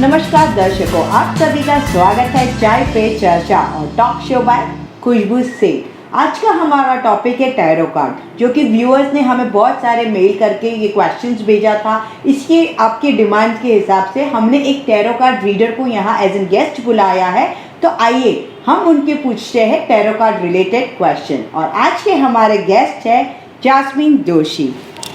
नमस्कार दर्शकों, आप सभी का स्वागत है चाय पे चर्चा और टॉक शो बाय खुशबू से। आज का हमारा टॉपिक है टैरो कार्ड, जो कि व्यूअर्स ने हमें बहुत सारे मेल करके ये क्वेश्चंस भेजा था। इसके आपके डिमांड के हिसाब से हमने एक टैरो कार्ड रीडर को यहाँ एज एन गेस्ट बुलाया है। तो आइए हम उनके पूछते हैं टैरो कार्ड रिलेटेड क्वेश्चन। और आज के हमारे गेस्ट है जास्मीन जोशी।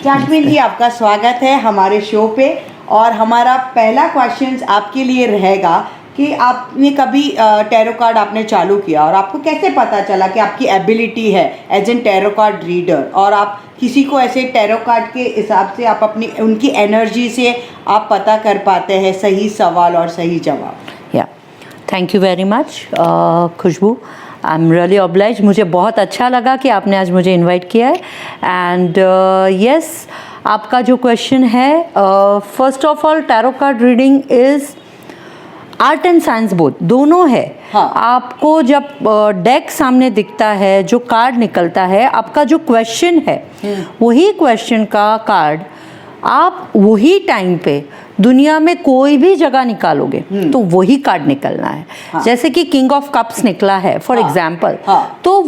जास्मीन जी, आपका स्वागत है हमारे शो पे। और हमारा पहला क्वेश्चन आपके लिए रहेगा कि आपने कभी टैरो कार्ड आपने चालू किया और आपको कैसे पता चला कि आपकी एबिलिटी है as an tarot card reader, और आप किसी को ऐसे टैरो कार्ड के हिसाब से आप अपनी उनकी एनर्जी से आप पता कर पाते हैं सही सवाल और सही जवाब। या thank you very much Khushboo, I am really oblige. मुझे बहुत अच्छा लगा कि आपने आज मुझे इनवाइट किया है। एंड यस, आपका जो क्वेश्चन है, first of all tarot card reading is art and science both, दोनों है। हाँ। आपको जब डेक सामने दिखता है, जो कार्ड निकलता है, आपका जो क्वेश्चन है वही क्वेश्चन का कार्ड आप वही टाइम पे दुनिया में कोई भी जगह निकालोगे तो वही कार्ड निकलना है। हाँ। जैसे कि किंग ऑफ कप्स निकला है फॉर एग्जाम्पल, हाँ। तो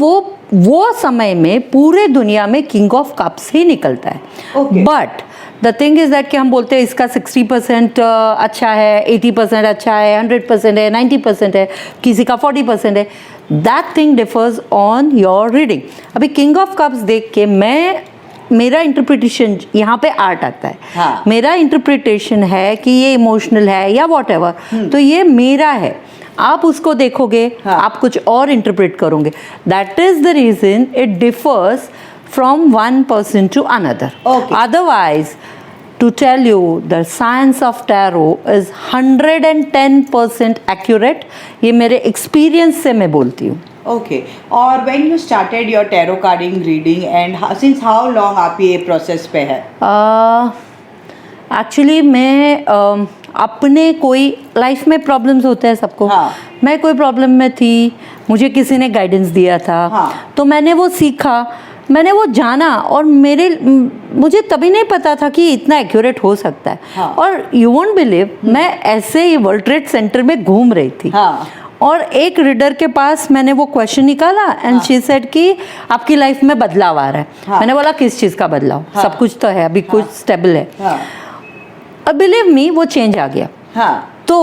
वो समय में पूरे दुनिया में किंग ऑफ कप्स ही निकलता है। Okay. But the thing is that कि हम बोलते हैं इसका 60% अच्छा है, 80% अच्छा है, 100% है, 90% है, किसी का 40% है। That thing differs on your reading. अभी किंग ऑफ कप्स देख के मेरा इंटरप्रिटेशन, यहाँ पे आर्ट आता है। हाँ। मेरा इंटरप्रिटेशन है कि ये इमोशनल है या वॉट एवर, तो ये मेरा है। आप उसको देखोगे, हाँ। आप कुछ और इंटरप्रेट करोगे। That is the reason it differs from one person to another. Okay. Otherwise, to tell you, the science of tarot is 110% accurate। ये मेरे एक्सपीरियंस से मैं बोलती हूँ। ओके, और when you started your tarot carding reading and since how long आप ये process पे है? एक्चुअली मैं अपने कोई लाइफ में प्रॉब्लम्स होते हैं सबको। हाँ। मैं कोई प्रॉब्लम में थी, मुझे किसी ने गाइडेंस दिया था। हाँ। तो मैंने वो सीखा, मैंने वो जाना, और मुझे तभी नहीं पता था कि इतना एक्यूरेट हो सकता है। हाँ। और यू वोंट बिलीव, मैं ऐसे ही वर्ल्ड ट्रेड सेंटर में घूम रही थी। हाँ। और एक रीडर के पास मैंने वो क्वेश्चन निकाला एंड शी सेड कि आपकी लाइफ में बदलाव आ रहा है। हाँ। मैंने बोला किस चीज़ का बदलाव? हाँ। सब कुछ तो है, अभी कुछ स्टेबल है। हाँ। अब बिलीव मी, वो चेंज आ गया। हाँ। तो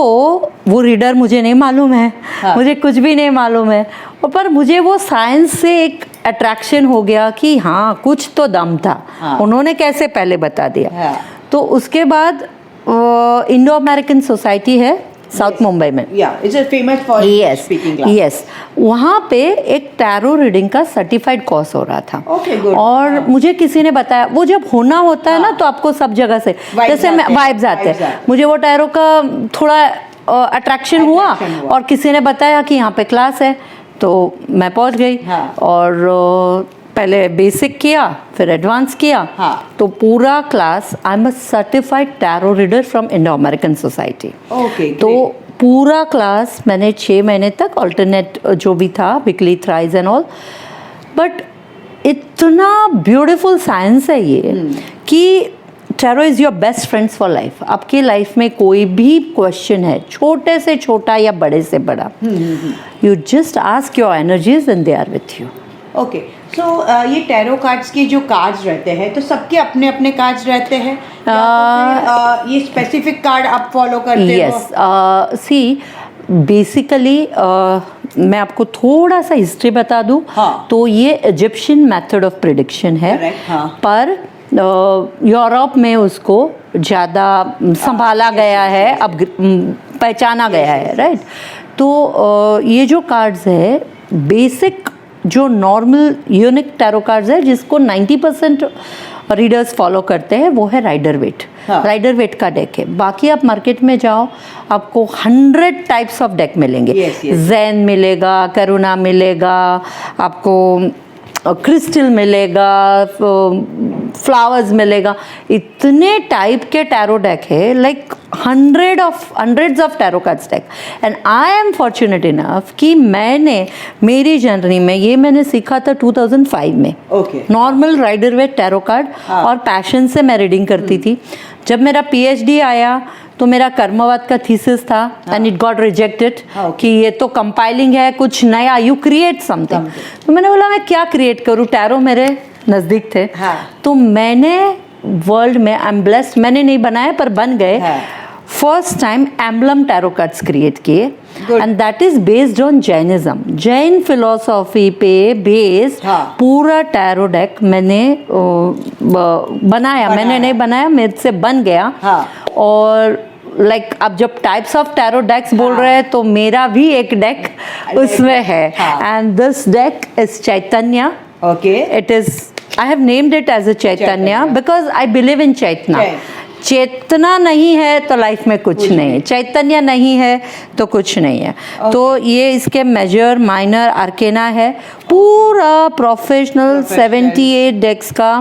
वो रीडर मुझे नहीं मालूम है। हाँ। मुझे कुछ भी नहीं मालूम है, पर मुझे वो साइंस से एक अट्रैक्शन हो गया कि हाँ कुछ तो दम था। हाँ। उन्होंने कैसे पहले बता दिया। हाँ। तो उसके बाद इंडो अमेरिकन सोसाइटी है साउथ मुंबई में। या it's famous for speaking class. Yes, वहाँ पे एक टैरो रीडिंग का सर्टिफाइड कोर्स हो रहा था। Okay, good. और हाँ। मुझे किसी ने बताया, वो जब होना होता है ना, हाँ। तो आपको सब जगह से Vibes जैसे आते हैं, वाइब्स आते vibes हैं। आते मुझे वो टैरो का थोड़ा अट्रैक्शन हुआ, और किसी ने बताया कि यहाँ पे क्लास है, तो मैं पहुँच गई। हाँ। और पहले बेसिक किया, फिर एडवांस किया। हाँ। तो पूरा class, I am a certified tarot reader from Indo American society. Okay, तो पूरा क्लास मैंने 6 महीने तक अल्टरनेट जो भी था, weekly thrice and all. But इतना ब्यूटीफुल साइंस है ये कि tarot is your best friends for life. आपकी लाइफ में कोई भी क्वेश्चन है, छोटे से छोटा या बड़े से बड़ा, you just ask your energies and they are with you. Okay, so ये टैरो कार्ड्स के जो कार्ड्स रहते हैं, तो सबके अपने अपने कार्ड्स रहते हैं या तो फिर, ये स्पेसिफिक कार्ड आप फॉलो करते हो? यस, सी बेसिकली मैं आपको थोड़ा सा हिस्ट्री बता दूं। हाँ। तो ये इजिप्शियन मेथड ऑफ प्रिडिक्शन है। Correct, हाँ। पर यूरोप में उसको ज़्यादा संभाला गया है, अब पहचाना गया है, राइट। तो ये जो कार्ड्स है, बेसिक जो नॉर्मल यूनिक टैरो कार्ड्स है, जिसको 90% रीडर्स फॉलो करते हैं, वो है राइडर वेट। हाँ। राइडर वेट का डेक है। बाकी आप मार्केट में जाओ, आपको 100 टाइप्स ऑफ डेक मिलेंगे। Yes, yes. जैन मिलेगा, करुणा मिलेगा, आपको क्रिस्टल मिलेगा, फ्लावर्स मिलेगा, इतने टाइप के टैरो डेक है, like hundreds of tarot cards deck. And I am fortunate enough कि मैंने मेरी जर्नी में ये मैंने सीखा था 2005 में। Okay. Normal Rider Waite tarot card और पैशन से मैं रीडिंग करती थी। जब मेरा PhD आया तो मेरा कर्मवाद का थीसिस था एंड इट गॉट रिजेक्टेड कि ये तो कंपाइलिंग है, कुछ नया, यू क्रिएट समथिंग। तो मैंने बोला मैं क्या क्रिएट करूँ, टैरो मेरे नज़दीक थे। तो मैंने वर्ल्ड में, आई एम ब्लेस्ड, मैंने नहीं बनाया पर बन गए, first time emblem tarot cards create किए and that is based on Jainism, Jain philosophy पे बेस्ड पूरा टैरो डेक मैंने बनाया। मैंने नहीं बनाया, मेरे से बन गया। और लाइक अब जब टाइप्स ऑफ टैरो डेक्स बोल रहे हैं तो मेरा भी एक डेक उसमें है and this deck is Chaitanya. Okay. It is, I have named it as a Chaitanya because I believe in chetna. चेतना नहीं है तो लाइफ में कुछ नहीं है, चैतन्य नहीं है तो कुछ नहीं है। तो ये इसके मेजर, माइनर, आर्केना है, पूरा प्रोफेशनल 78 डेक्स का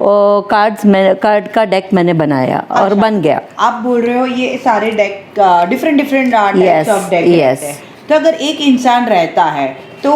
कार्ड का डेक मैंने बनाया और बन गया। आप बोल रहे हो ये सारे deck different types of deck रहते हैं। तो अगर एक इंसान रहता है तो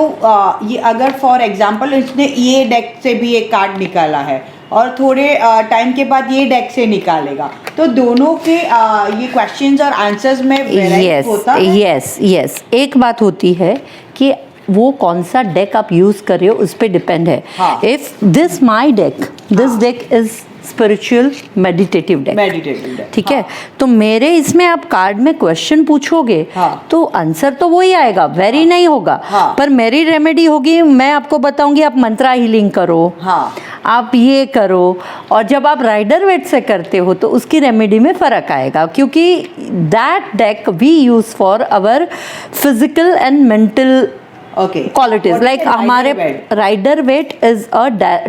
ये अगर फॉर एग्जांपल इसने ये डेक से भी एक कार्ड निकाला है और थोड़े टाइम के बाद ये डेक से निकालेगा, तो दोनों के ये क्वेश्चंस और आंसर्स में वेराइटी होता है। यस, एक बात होती है कि वो कौन सा डेक आप यूज कर रहे हो उस पर डिपेंड है। If this my deck, this deck is spiritual meditative deck, ठीक है। तो मेरे इसमें आप कार्ड में क्वेश्चन पूछोगे तो आंसर तो वही आएगा, वेरी नहीं होगा। पर मेरी रेमेडी होगी, मैं आपको बताऊंगी आप मंत्रा हीलिंग करो, आप ये करो। और जब आप राइडर वेट से करते हो तो उसकी रेमेडी में फ़र्क आएगा, क्योंकि that deck we use for our physical and mental qualities. Like हमारे Rider Waite is a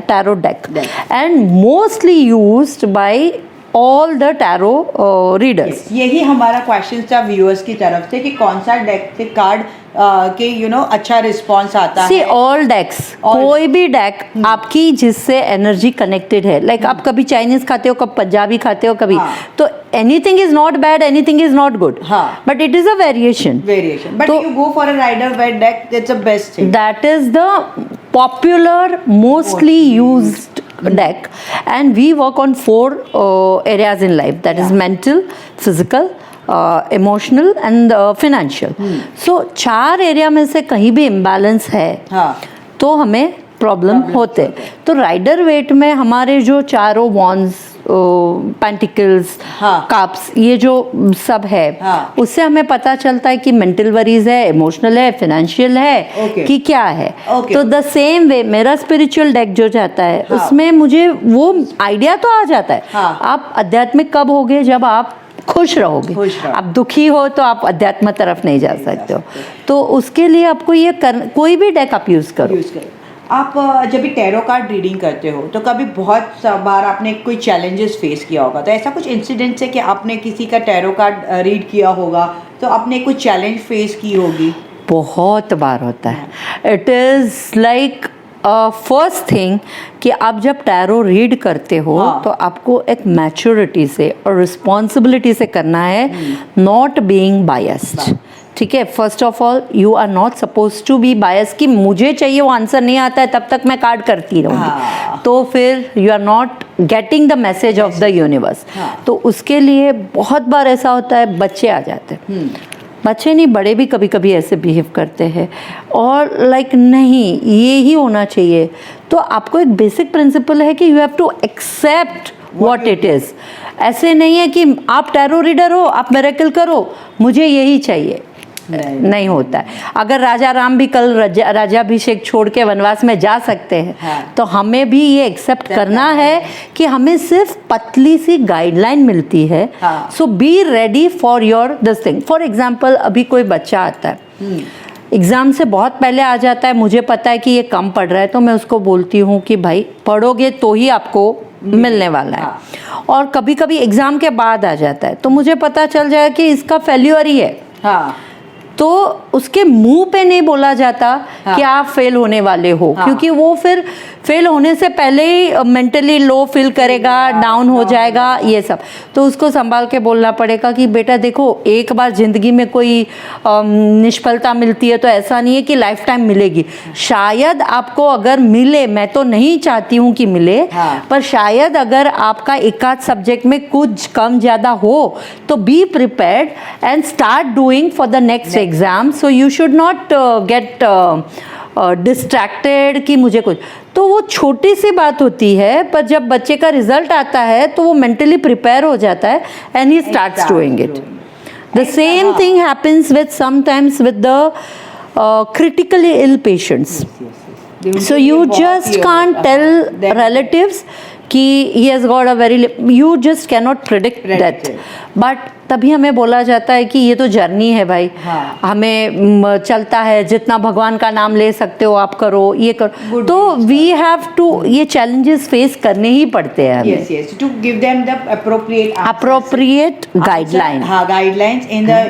tarot deck and mostly used by all the tarot readers. यही हमारा क्वेश्चन था व्यूअर्स की तरफ से कि कौन सा डेक से कार्ड के अच्छा रिस्पॉन्स आता है। ऑल डेक्स, कोई भी डेक आपकी जिससे एनर्जी कनेक्टेड है, लाइक आप कभी चाइनीज खाते हो, कभी पंजाबी खाते हो, कभी तो anything is not bad, anything is not good, but it is a variation. But you go for a Rider Waite deck, that's the best thing, that is the popular mostly used deck, and we work on 4 areas in life, that is mental, physical, emotional and financial. So 4 area में से कहीं भी imbalance है तो हमें problem होते। तो rider wait में हमारे जो चारों वॉन्स, पेंटिकल्स, कप्स, ये जो सब है, उससे हमें पता चलता है कि मेंटल वरीज है, इमोशनल है, फाइनेंशियल है, कि क्या है। तो द सेम वे मेरा स्पिरिचुअल डेक जो जाता है उसमें मुझे वो आइडिया तो आ जाता है। आप आध्यात्मिक कब होगे, जब आप खुश रहोगे। आप दुखी हो तो आप अध्यात्म तरफ नहीं जा सकते हो। तो उसके लिए आपको ये कोई भी डेक आप यूज करो। आप जब भी टैरो कार्ड रीडिंग करते हो तो कभी बहुत बार आपने कोई चैलेंजेस फेस किया होगा, तो ऐसा कुछ इंसिडेंट है कि आपने किसी का टैरो कार्ड रीड किया होगा तो आपने कोई चैलेंज फेस की होगी? बहुत बार होता है। It is like first thing कि आप जब टैरो रीड करते हो तो आपको एक मैच्योरिटी से और रिस्पॉन्सिबिलिटी से करना है, नॉट बीइंग बायस्ड। ठीक है, first of all you are not suppose to be bias कि मुझे चाहिए वो आंसर नहीं आता है तब तक मैं कार्ड करती रहूँगी, तो फिर you are not getting the message of the universe. तो उसके लिए बहुत बार ऐसा होता है, बच्चे आ जाते हैं, बच्चे नहीं बड़े भी कभी कभी ऐसे बिहेव करते हैं और लाइक नहीं ये ही होना चाहिए। तो आपको एक बेसिक प्रिंसिपल है कि you have to accept what it is. ऐसे नहीं है कि आप टैरो रीडर हो, आप मिरेकल करो, मुझे यही चाहिए, नहीं होता है। अगर राजा राम भी कल राज्याभिषेक छोड़ के वनवास में जा सकते हैं तो हमें भी ये एक्सेप्ट करना है कि हमें सिर्फ पतली सी गाइडलाइन मिलती है। So be ready for your this thing. For example अभी कोई बच्चा आता है, एग्ज़ाम से बहुत पहले आ जाता है, मुझे पता है कि ये कम पढ़ रहा है, तो मैं उसको बोलती हूँ कि भाई पढ़ोगे तो ही आपको मिलने वाला है। और कभी कभी एग्ज़ाम के बाद आ जाता है तो मुझे पता चल जाएगा कि इसका फेल्यूर ही है, तो उसके मुंह पे नहीं बोला जाता हाँ। कि आप फेल होने वाले हो, हाँ। क्योंकि वो फिर फेल होने से पहले ही मेंटली लो फील करेगा, डाउन हो जाएगा, ये सब। तो उसको संभाल के बोलना पड़ेगा कि बेटा देखो, एक बार जिंदगी में कोई निष्फलता मिलती है तो ऐसा नहीं है कि लाइफ टाइम मिलेगी। शायद आपको अगर मिले, मैं तो नहीं चाहती हूँ कि मिले, हाँ। पर शायद अगर आपका एक आध सब्जेक्ट में कुछ कम ज़्यादा हो तो be prepared and start doing for the next exam. So you should not get distracted कि मुझे कुछ, तो वो छोटी सी बात होती है, पर जब बच्चे का रिजल्ट आता है तो वो मेंटली प्रिपेयर हो जाता है and he starts doing it. The same thing happens with sometimes with the critically ill patients. So you just can't tell relatives कि he has got a very, you just cannot predict that. But तभी हमें बोला जाता है कि ये तो journey है भाई, हाँ। हमें चलता है, जितना भगवान का नाम ले सकते हो आप करो, ये करो। तो वी हैव टू, ये चैलेंजेस फेस करने ही पड़ते हैं हमें। Yes, yes. To give them the appropriate answers. Appropriate guidelines. हाँ, guidelines in the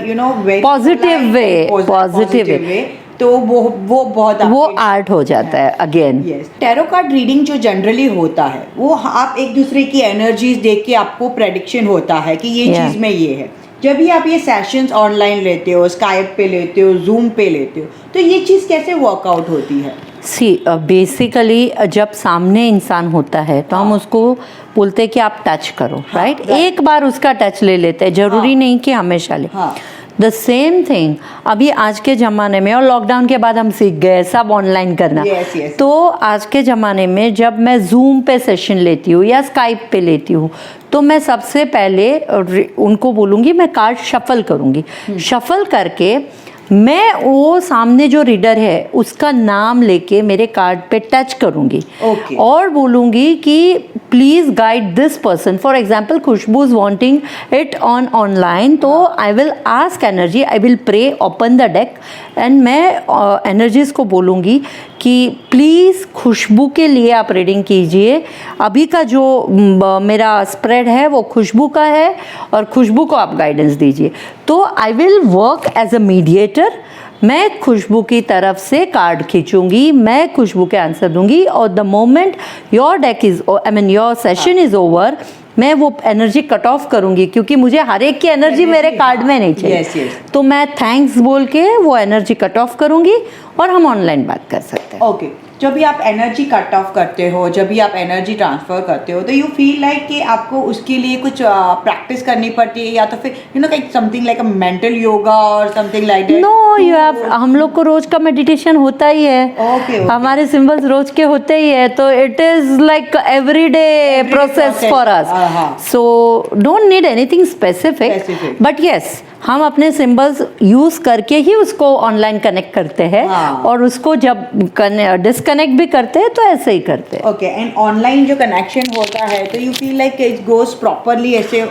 very Positive polite way, and positive way. तो वो बहुत वो आर्ट हो जाता है again. Yes. Tarot card reading जो जनरली होता है, वो आप एक दूसरे की एनर्जीज देख के आपको प्रेडिक्शन होता है कि ये Yeah. चीज़ में ये है। जब भी आप ये सेशंस ऑनलाइन लेते हो, स्काइप पे लेते हो, जूम पे लेते हो, तो ये चीज़ कैसे वर्कआउट होती है? सी बेसिकली जब सामने इंसान होता है तो हम उसको बोलते हैं कि आप टच करो, राइट? right. एक बार उसका टच ले लेते हैं, जरूरी नहीं कि हमेशा ले। हाँ। द सेम थिंग अभी आज के ज़माने में, और लॉकडाउन के बाद हम सीख गए सब ऑनलाइन करना। Yes, yes. तो आज के ज़माने में जब मैं जूम पे सेशन लेती हूँ या स्काइप पे लेती हूँ, तो मैं सबसे पहले उनको बोलूँगी मैं कार्ड शफल करूँगी। शफल करके मैं वो सामने जो रीडर है उसका नाम लेके मेरे कार्ड पे टच करूँगी। Okay. और बोलूँगी कि please guide this person. For example Khushboo is wanting it on online, तो I will ask energy, I will pray, open the deck, and मैं एनर्जीज को बोलूँगी कि प्लीज़ खुशबू के लिए आप रीडिंग कीजिए। अभी का जो मेरा स्प्रेड है वो खुशबू का है और खुशबू को आप गाइडेंस दीजिए। तो I will work as a mediator. मैं खुशबू की तरफ से कार्ड खींचूंगी, मैं खुशबू के आंसर दूंगी, और the moment your deck is, I mean your session is over, मैं वो एनर्जी कट ऑफ करूंगी, क्योंकि मुझे हर एक की एनर्जी मेरे कार्ड में नहीं चाहिए। Yes, yes. तो मैं थैंक्स बोल के वो एनर्जी कट ऑफ करूंगी और हम ऑनलाइन बात कर सकते हैं। ओके। जब भी आप एनर्जी कट ऑफ करते हो, जब भी आप एनर्जी ट्रांसफर करते हो, तो यू फील लाइक कि आपको उसके लिए कुछ प्रैक्टिस करनी पड़ती है, या तो फिर you know like something like a mental yoga और something like that? No, you have, हम लोग को रोज का मेडिटेशन होता ही है। Okay. हमारे सिंबल्स रोज के होते ही है, तो it is like everyday process for us. So don't need anything specific, Specific. But yes, हम अपने सिंबल्स यूज करके ही उसको ऑनलाइन कनेक्ट करते हैं। हाँ. और उसको जब डिस्कनेक्ट भी करते हैं तो ऐसे ही करते हैं। ओके। एंड ऑनलाइन जो कनेक्शन होता है, तो you feel like it goes properly ऐसे?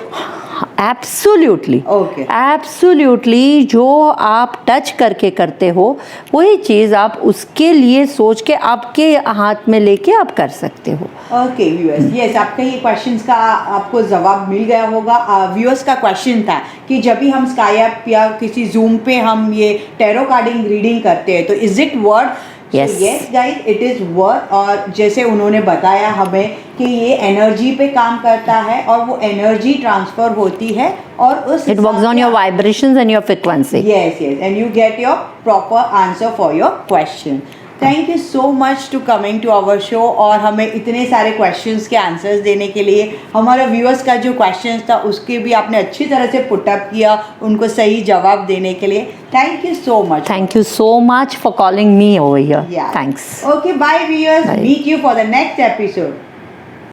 Absolutely, Okay. एब्सोल्युटली। जो आप टच करके करते हो वही चीज़ आप उसके लिए सोच के आपके हाथ में लेके आप कर सकते हो। ओके व्यूअर्स, यस, आपका ये क्वेश्चंस का आपको जवाब मिल गया होगा। व्यूअर्स का क्वेश्चन था कि जब भी हम स्काइप या किसी जूम पे हम ये टैरो कार्डिंग रीडिंग करते हैं, तो is it worth? Yes. Yes guys, it is worth. और जैसे उन्होंने बताया हमें कि ये एनर्जी पे काम करता है और वो एनर्जी ट्रांसफर होती है, और उस It works on your vibrations and your frequency. Yes, yes, and you get your proper answer for your question. Thank you so much to coming to our show और हमें इतने सारे questions के answers देने के लिए। हमारे viewers का जो questions था उसके भी आपने अच्छी तरह से put up किया, उनको सही जवाब देने के लिए। Thank you so much. Thank you so much for calling me over here. Yeah. Thanks. Okay, bye viewers. Bye. Meet you for the next episode.